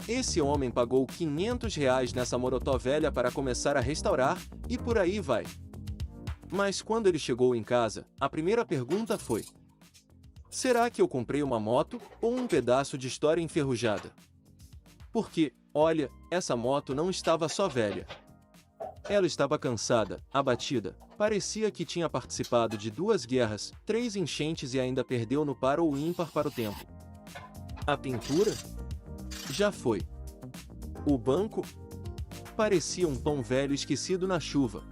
Esse homem pagou R$ 500 nessa morotó velha para começar a restaurar, e por aí vai. Mas quando ele chegou em casa, a primeira pergunta foi: será que eu comprei uma moto, ou um pedaço de história enferrujada? Porque, olha, essa moto não estava só velha. Ela estava cansada, abatida, parecia que tinha participado de 2 guerras, 3 enchentes e ainda perdeu no par ou ímpar para o tempo. A pintura? Já foi. O banco? Parecia um pão velho esquecido na chuva.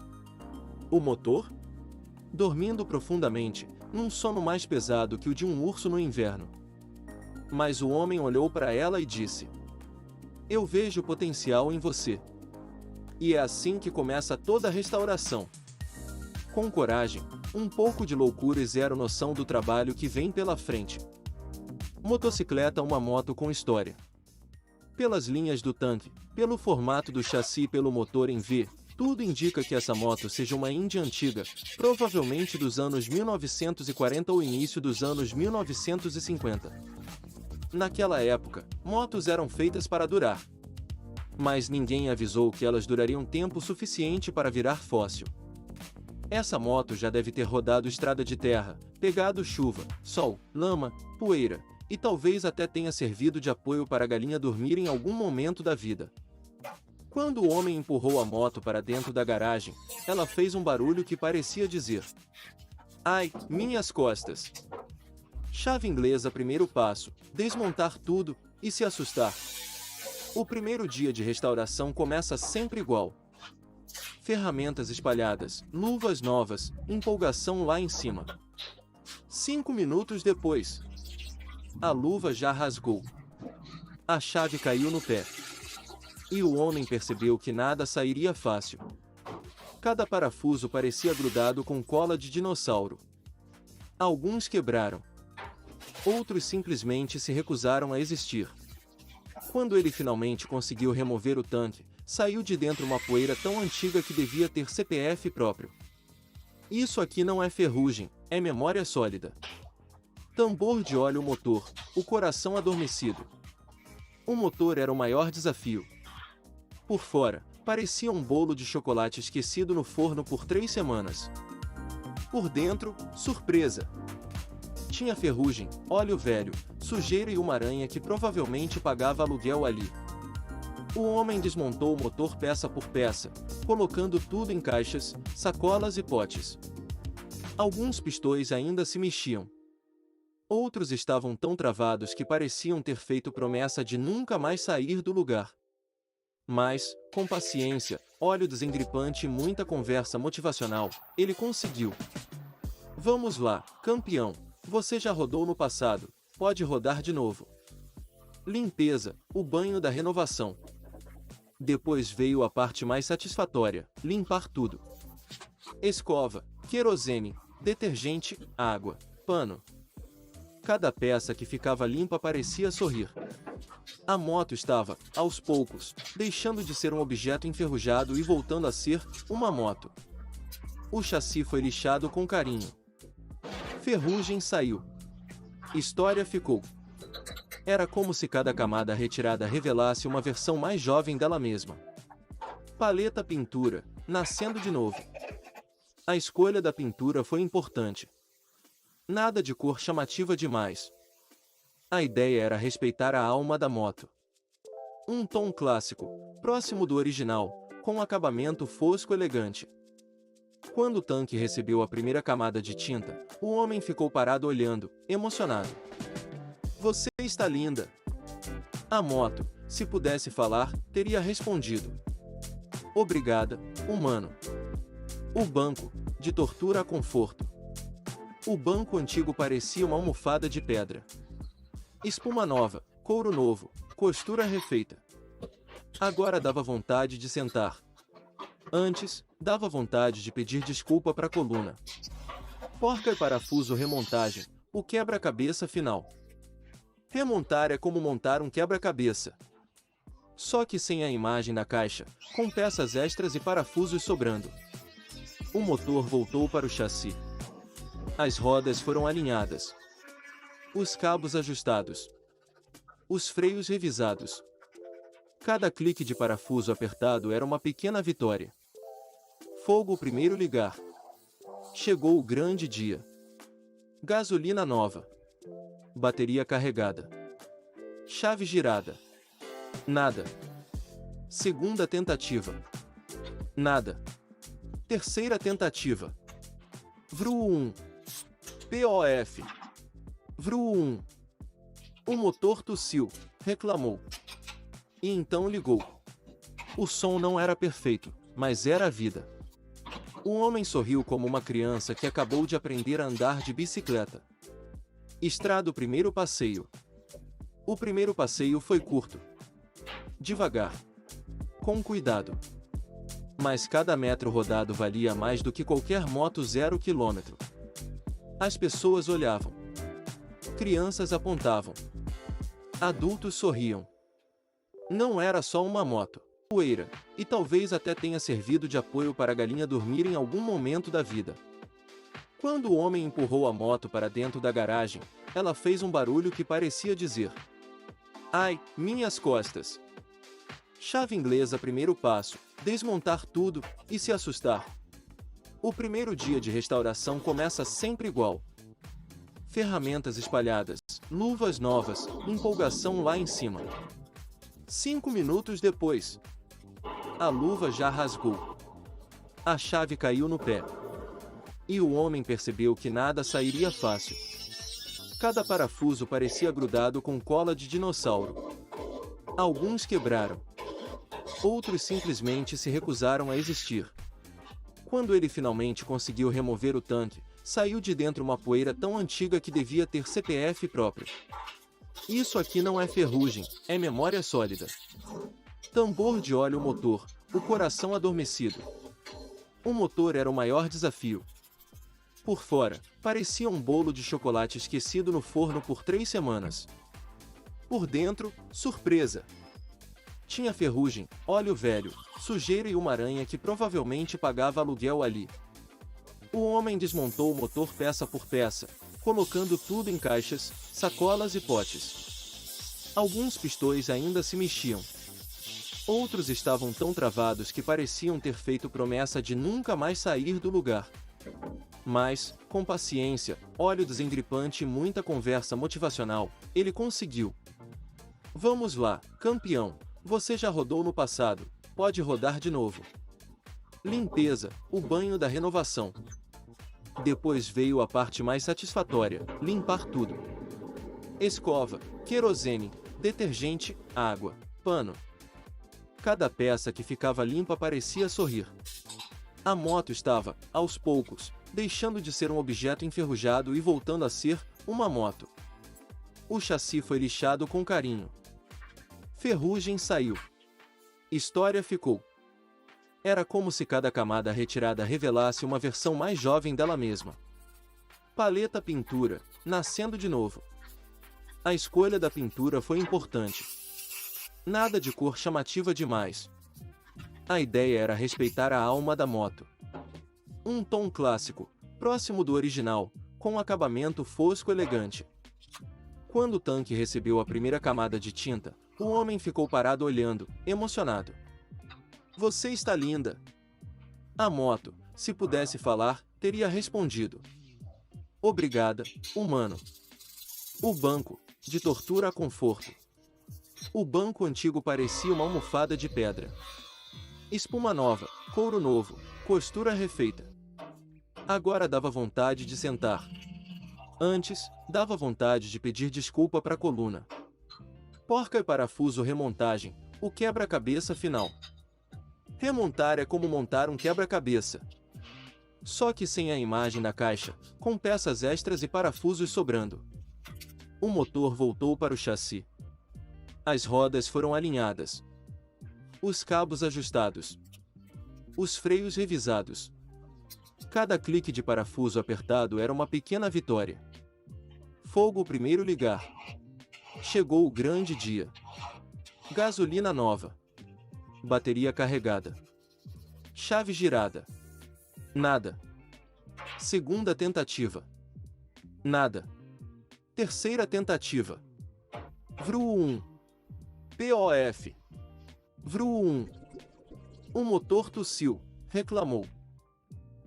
O motor? Dormindo profundamente, num sono mais pesado que o de um urso no inverno. Mas o homem olhou para ela e disse: eu vejo potencial em você. E é assim que começa toda a restauração. Com coragem, um pouco de loucura e zero noção do trabalho que vem pela frente. Motocicleta, uma moto com história. Pelas linhas do tanque, pelo formato do chassi e pelo motor em V, tudo indica que essa moto seja uma Indy antiga, provavelmente dos anos 1940 ou início dos anos 1950. Naquela época, motos eram feitas para durar. Mas ninguém avisou que elas durariam tempo suficiente para virar fóssil. Essa moto já deve ter rodado estrada de terra, pegado chuva, sol, lama, poeira, e talvez até tenha servido de apoio para a galinha dormir em algum momento da vida. Quando o homem empurrou a moto para dentro da garagem, ela fez um barulho que parecia dizer: ai, minhas costas! Chave inglesa, primeiro passo: desmontar tudo e se assustar. O primeiro dia de restauração começa sempre igual. Ferramentas espalhadas, luvas novas, empolgação lá em cima. 5 minutos depois, a luva já rasgou. A chave caiu no pé. E o homem percebeu que nada sairia fácil. Cada parafuso parecia grudado com cola de dinossauro. Alguns quebraram. Outros simplesmente se recusaram a existir. Quando ele finalmente conseguiu remover o tanque, saiu de dentro uma poeira tão antiga que devia ter CPF próprio. Isso aqui não é ferrugem, é memória sólida. Tambor de óleo motor, o coração adormecido. O motor era o maior desafio. Por fora, parecia um bolo de chocolate esquecido no forno por 3 semanas. Por dentro, surpresa! Tinha ferrugem, óleo velho, sujeira e uma aranha que provavelmente pagava aluguel ali. O homem desmontou o motor peça por peça, colocando tudo em caixas, sacolas e potes. Alguns pistões ainda se mexiam. Outros estavam tão travados que pareciam ter feito promessa de nunca mais sair do lugar. Mas, com paciência, óleo desengripante e muita conversa motivacional, ele conseguiu. Vamos lá, campeão! Você já rodou no passado, pode rodar de novo. Limpeza, o banho da renovação. Depois veio a parte mais satisfatória, limpar tudo. Escova, querosene, detergente, água, pano. Cada peça que ficava limpa parecia sorrir. A moto estava, aos poucos, deixando de ser um objeto enferrujado e voltando a ser uma moto. O chassi foi lixado com carinho. Ferrugem saiu. História ficou. Era como se cada camada retirada revelasse uma versão mais jovem dela mesma. Paleta pintura, nascendo de novo. A escolha da pintura foi importante. Nada de cor chamativa demais. A ideia era respeitar a alma da moto. Um tom clássico, próximo do original, com acabamento fosco elegante. Quando o tanque recebeu a primeira camada de tinta, o homem ficou parado olhando, emocionado. Você está linda! A moto, se pudesse falar, teria respondido. Obrigada, humano. O banco, de tortura a conforto. O banco antigo parecia uma almofada de pedra. Espuma nova, couro novo, costura refeita. Agora dava vontade de sentar. Antes, dava vontade de pedir desculpa para a coluna. Porca e parafuso remontagem, o quebra-cabeça final. Remontar é como montar um quebra-cabeça. Só que sem a imagem na caixa, com peças extras e parafusos sobrando. O motor voltou para o chassi. As rodas foram alinhadas. Os cabos ajustados. Os freios revisados. Cada clique de parafuso apertado era uma pequena vitória. Fogo o primeiro ligar. Chegou o grande dia. Gasolina nova. Bateria carregada. Chave girada. Nada. Segunda tentativa. Nada. Terceira tentativa. VRU 1. POF. VRU 1. O motor tossiu, reclamou. E então ligou. O som não era perfeito, mas era a vida. O homem sorriu como uma criança que acabou de aprender a andar de bicicleta. Estrada o primeiro passeio. O primeiro passeio foi curto. Devagar. Com cuidado. Mas cada metro rodado valia mais do que qualquer moto 0 km. As pessoas olhavam. Crianças apontavam. Adultos sorriam. Não era só uma moto. Poeira, e talvez até tenha servido de apoio para a galinha dormir em algum momento da vida. Quando o homem empurrou a moto para dentro da garagem, ela fez um barulho que parecia dizer: "Ai, minhas costas!" Chave inglesa primeiro passo, desmontar tudo e se assustar. O primeiro dia de restauração começa sempre igual. Ferramentas espalhadas, luvas novas, empolgação lá em cima. 5 minutos depois, a luva já rasgou. A chave caiu no pé. E o homem percebeu que nada sairia fácil. Cada parafuso parecia grudado com cola de dinossauro. Alguns quebraram. Outros simplesmente se recusaram a existir. Quando ele finalmente conseguiu remover o tanque, saiu de dentro uma poeira tão antiga que devia ter CPF próprio. Isso aqui não é ferrugem, é memória sólida. Tambor de óleo motor, o coração adormecido. O motor era o maior desafio. Por fora, parecia um bolo de chocolate esquecido no forno por 3 semanas. Por dentro, surpresa. Tinha ferrugem, óleo velho, sujeira e uma aranha que provavelmente pagava aluguel ali. O homem desmontou o motor peça por peça, colocando tudo em caixas, sacolas e potes. Alguns pistões ainda se mexiam. Outros estavam tão travados que pareciam ter feito promessa de nunca mais sair do lugar. Mas, com paciência, óleo desengripante e muita conversa motivacional, ele conseguiu. Vamos lá, campeão, você já rodou no passado, pode rodar de novo. Limpeza, o banho da renovação. Depois veio a parte mais satisfatória, limpar tudo. Escova, querosene, detergente, água, pano. Cada peça que ficava limpa parecia sorrir. A moto estava, aos poucos, deixando de ser um objeto enferrujado e voltando a ser uma moto. O chassi foi lixado com carinho. Ferrugem saiu. História ficou. Era como se cada camada retirada revelasse uma versão mais jovem dela mesma. Paleta pintura, nascendo de novo. A escolha da pintura foi importante. Nada de cor chamativa demais. A ideia era respeitar a alma da moto. Um tom clássico, próximo do original, com um acabamento fosco elegante. Quando o tanque recebeu a primeira camada de tinta, o homem ficou parado olhando, emocionado. Você está linda. A moto, se pudesse falar, teria respondido. Obrigada, humano. O banco, de tortura a conforto. O banco antigo parecia uma almofada de pedra. Espuma nova, couro novo, costura refeita. Agora dava vontade de sentar. Antes, dava vontade de pedir desculpa para a coluna. Porca e parafuso remontagem, o quebra-cabeça final. Remontar é como montar um quebra-cabeça. Só que sem a imagem da caixa, com peças extras e parafusos sobrando. O motor voltou para o chassi. As rodas foram alinhadas. Os cabos ajustados. Os freios revisados. Cada clique de parafuso apertado era uma pequena vitória. Fogo o primeiro ligar. Chegou o grande dia. Gasolina nova. Bateria carregada. Chave girada. Nada. Segunda tentativa. Nada. Terceira tentativa. VRU 1. POF. Vru 1. O motor tossiu, reclamou.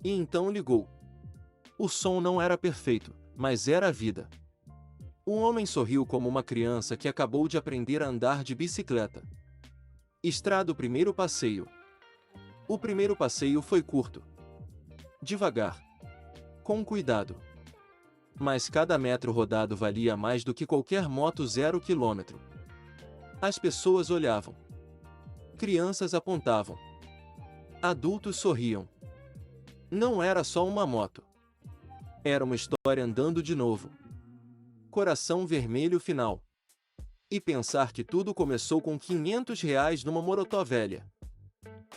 E então ligou. O som não era perfeito, mas era a vida. O homem sorriu como uma criança que acabou de aprender a andar de bicicleta. Estrada o primeiro passeio. O primeiro passeio foi curto. Devagar. Com cuidado. Mas cada metro rodado valia mais do que qualquer moto 0 km. As pessoas olhavam. Crianças apontavam. Adultos sorriam. Não era só uma moto. Era uma história andando de novo. Coração vermelho final. E pensar que tudo começou com R$ 500 numa morotó velha.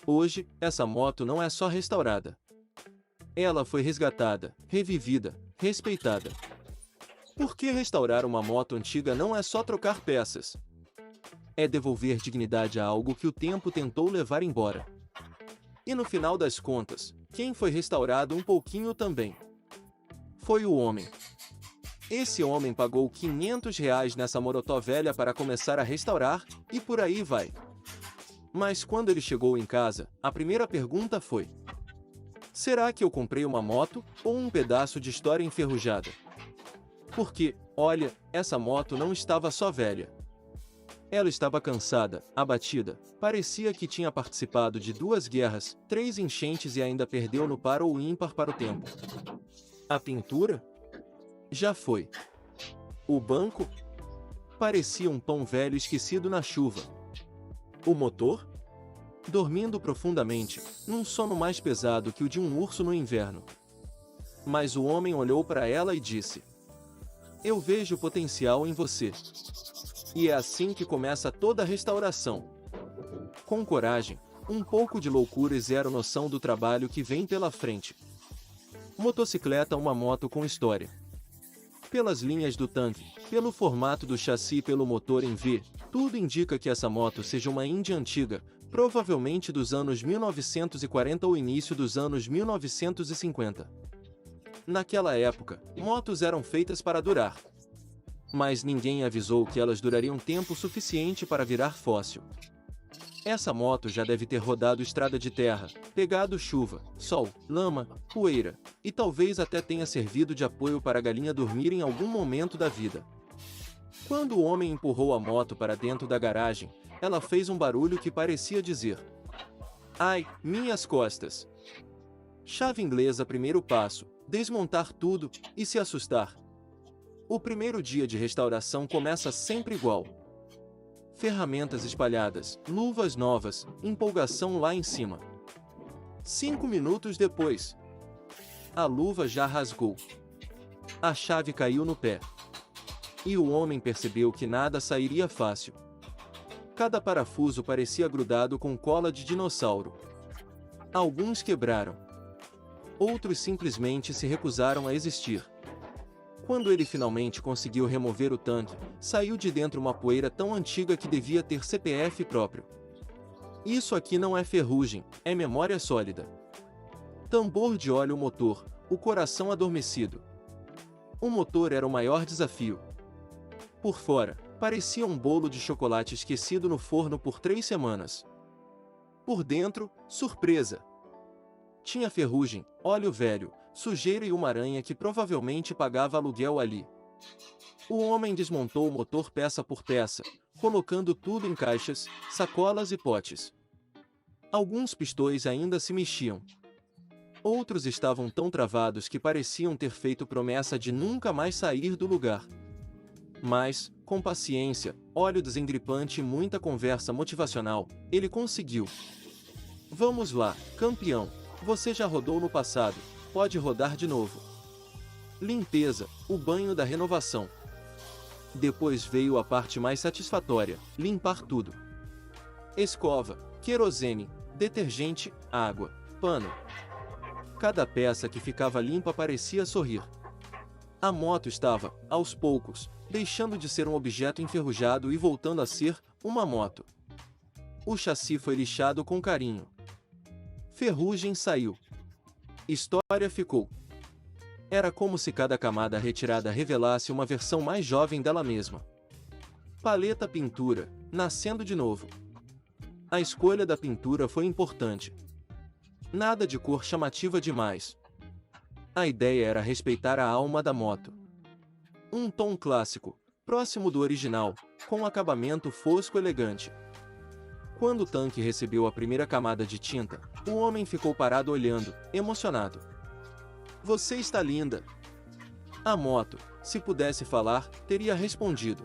Hoje, essa moto não é só restaurada. Ela foi resgatada, revivida, respeitada. Porque restaurar uma moto antiga não é só trocar peças. É devolver dignidade a algo que o tempo tentou levar embora. E no final das contas, quem foi restaurado um pouquinho também foi o homem. Esse homem pagou R$ 500 nessa morotó velha para começar a restaurar, e por aí vai. Mas quando ele chegou em casa, a primeira pergunta foi: será que eu comprei uma moto, ou um pedaço de história enferrujada? Porque, olha, essa moto não estava só velha. Ela estava cansada, abatida, parecia que tinha participado de 2 guerras, 3 enchentes e ainda perdeu no par ou ímpar para o tempo. A pintura? Já foi. O banco? Parecia um pão velho esquecido na chuva. O motor? Dormindo profundamente, num sono mais pesado que o de um urso no inverno. Mas o homem olhou para ela e disse: eu vejo potencial em você. E é assim que começa toda a restauração. Com coragem, um pouco de loucura e zero noção do trabalho que vem pela frente. Motocicleta, uma moto com história. Pelas linhas do tanque, pelo formato do chassi e pelo motor em V, tudo indica que essa moto seja uma Indy antiga, provavelmente dos anos 1940 ou início dos anos 1950. Naquela época, motos eram feitas para durar. Mas ninguém avisou que elas durariam tempo suficiente para virar fóssil. Essa moto já deve ter rodado estrada de terra, pegado chuva, sol, lama, poeira, e talvez até tenha servido de apoio para a galinha dormir em algum momento da vida. Quando o homem empurrou a moto para dentro da garagem, ela fez um barulho que parecia dizer: ai, minhas costas! Chave inglesa, primeiro passo: desmontar tudo e se assustar. O primeiro dia de restauração começa sempre igual. Ferramentas espalhadas, luvas novas, empolgação lá em cima. 5 minutos depois, a luva já rasgou. A chave caiu no pé. E o homem percebeu que nada sairia fácil. Cada parafuso parecia grudado com cola de dinossauro. Alguns quebraram. Outros simplesmente se recusaram a existir. Quando ele finalmente conseguiu remover o tanque, saiu de dentro uma poeira tão antiga que devia ter CPF próprio. Isso aqui não é ferrugem, é memória sólida. Tambor de óleo motor, o coração adormecido. O motor era o maior desafio. Por fora, parecia um bolo de chocolate esquecido no forno por 3 semanas. Por dentro, surpresa! Tinha ferrugem, óleo velho, sujeira e uma aranha que provavelmente pagava aluguel ali. O homem desmontou o motor peça por peça, colocando tudo em caixas, sacolas e potes. Alguns pistões ainda se mexiam. Outros estavam tão travados que pareciam ter feito promessa de nunca mais sair do lugar. Mas, com paciência, óleo desengripante e muita conversa motivacional, ele conseguiu. Vamos lá, campeão, você já rodou no passado. Pode rodar de novo. Limpeza, o banho da renovação. Depois veio a parte mais satisfatória, limpar tudo. Escova, querosene, detergente, água, pano. Cada peça que ficava limpa parecia sorrir. A moto estava, aos poucos, deixando de ser um objeto enferrujado e voltando a ser uma moto. O chassi foi lixado com carinho. Ferrugem saiu. História ficou. Era como se cada camada retirada revelasse uma versão mais jovem dela mesma. Paleta pintura, nascendo de novo. A escolha da pintura foi importante. Nada de cor chamativa demais. A ideia era respeitar a alma da moto. Um tom clássico, próximo do original, com um acabamento fosco elegante. Quando o tanque recebeu a primeira camada de tinta, o homem ficou parado olhando, emocionado. Você está linda! A moto, se pudesse falar, teria respondido.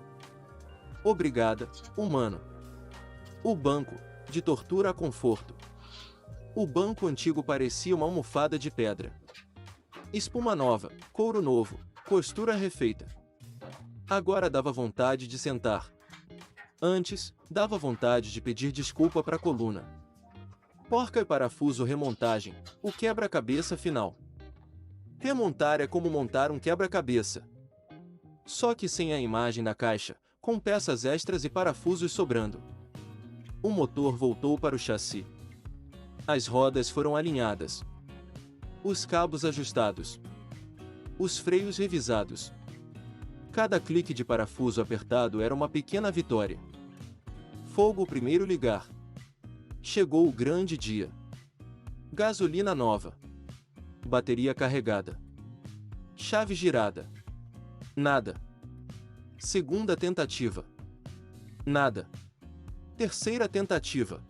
Obrigada, humano. O banco, de tortura a conforto. O banco antigo parecia uma almofada de pedra. Espuma nova, couro novo, costura refeita. Agora dava vontade de sentar. Antes, dava vontade de pedir desculpa para a coluna. Porca e parafuso remontagem, o quebra-cabeça final. Remontar é como montar um quebra-cabeça. Só que sem a imagem na caixa, com peças extras e parafusos sobrando. O motor voltou para o chassi. As rodas foram alinhadas. Os cabos ajustados. Os freios revisados. Cada clique de parafuso apertado era uma pequena vitória. Fogo o primeiro ligar. Chegou o grande dia. Gasolina nova. Bateria carregada. Chave girada. Nada. Segunda tentativa. Nada. Terceira tentativa.